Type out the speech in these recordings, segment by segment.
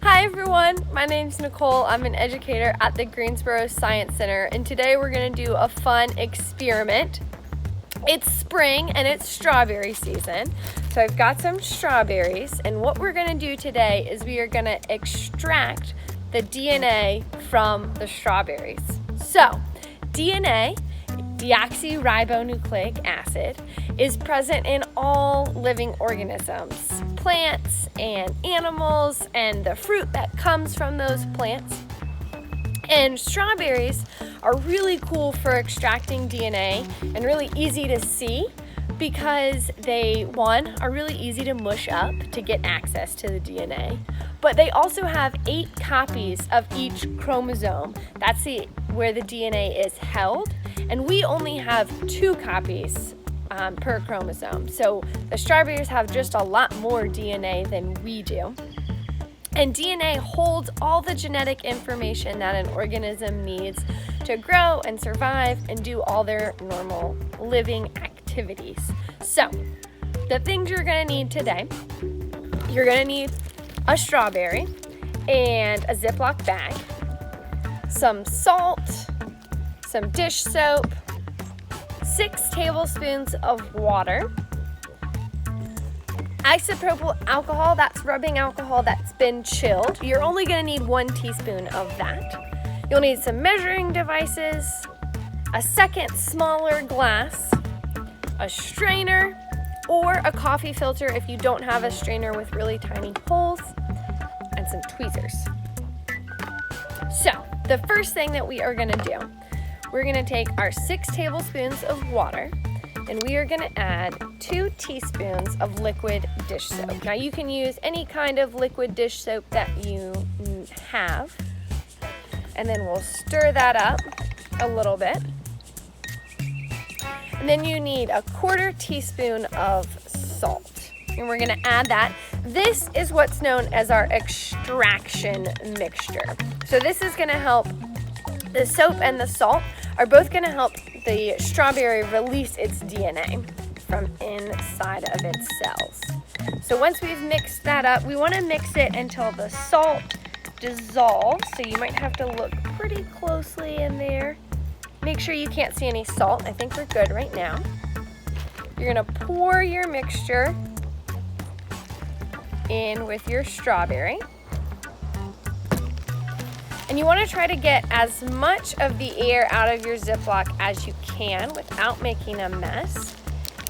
Hi everyone, my name's Nicole. I'm an educator at the Greensboro Science Center, and today we're going to do a fun experiment. It's spring and it's strawberry season, so I've got some strawberries, and what we're going to do today is we are going to extract the DNA from the strawberries. So, DNA, deoxyribonucleic acid, is present in all living organisms, plants and animals, and the fruit that comes from those plants. And strawberries are really cool for extracting DNA and really easy to see because they, one, are really easy to mush up to get access to the DNA, but they also have 8 copies of each chromosome. That's where the DNA is held, and we only have 2 copies per chromosome. So the strawberries have just a lot more DNA than we do. And DNA holds all the genetic information that an organism needs to grow and survive and do all their normal living activities. So the things you're going to need today, you're going to need a strawberry and a Ziploc bag, some salt, some dish soap, 6 tablespoons of water, isopropyl alcohol, that's rubbing alcohol that's been chilled. You're only going to need 1 teaspoon of that. You'll need some measuring devices, a second smaller glass, a strainer, or a coffee filter if you don't have a strainer with really tiny holes, and some tweezers. So, the first thing that we are going to do, we're going to take our 6 tablespoons of water, and we are going to add 2 teaspoons of liquid dish soap. Now you can use any kind of liquid dish soap that you have, and then we'll stir that up a little bit. And then you need a 1/4 teaspoon of salt, and we're going to add that. This is what's known as our extraction mixture. So this is going to help, the soap and the salt are both going to help the strawberry release its DNA from inside of its cells. So once we've mixed that up, we want to mix it until the salt dissolves. So you might have to look pretty closely in there. Make sure you can't see any salt. I think we're good right now. You're going to pour your mixture in with your strawberry. And you want to try to get as much of the air out of your Ziploc as you can without making a mess.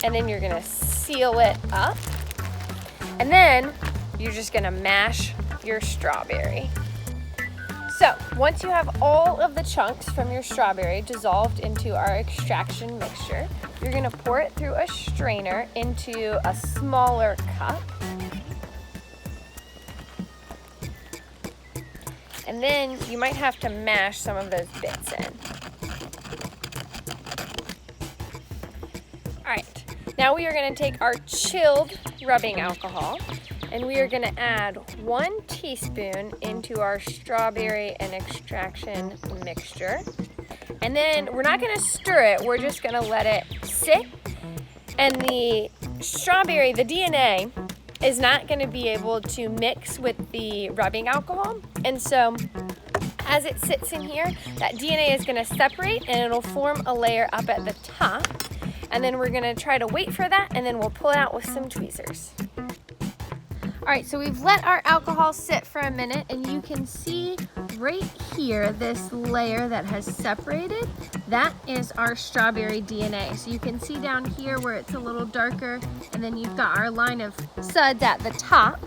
And then you're going to seal it up. And then you're just going to mash your strawberry. So once you have all of the chunks from your strawberry dissolved into our extraction mixture, you're going to pour it through a strainer into a smaller cup. And then you might have to mash some of those bits in. All right, now we are going to take our chilled rubbing alcohol, and we are going to add 1 teaspoon into our strawberry and extraction mixture. And then we're not going to stir it, we're just going to let it sit. And the strawberry, the DNA, is not going to be able to mix with the rubbing alcohol, and so as it sits in here, that DNA is going to separate and it'll form a layer up at the top, and then we're going to try to wait for that, and then we'll pull it out with some tweezers. Alright, so we've let our alcohol sit for a minute, and you can see right here this layer that has separated. That is our strawberry DNA. So you can see down here where it's a little darker, and then you've got our line of suds at the top,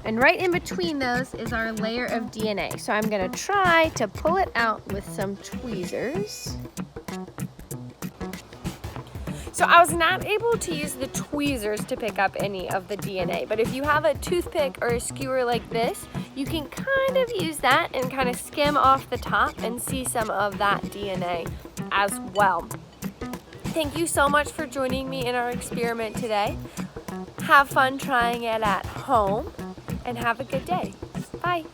and right in between those is our layer of DNA. So I'm going to try to pull it out with some tweezers. So I was not able to use the tweezers to pick up any of the DNA, but if you have a toothpick or a skewer like this, you can kind of use that and kind of skim off the top and see some of that DNA as well. Thank you so much for joining me in our experiment today. Have fun trying it at home, and have a good day. Bye.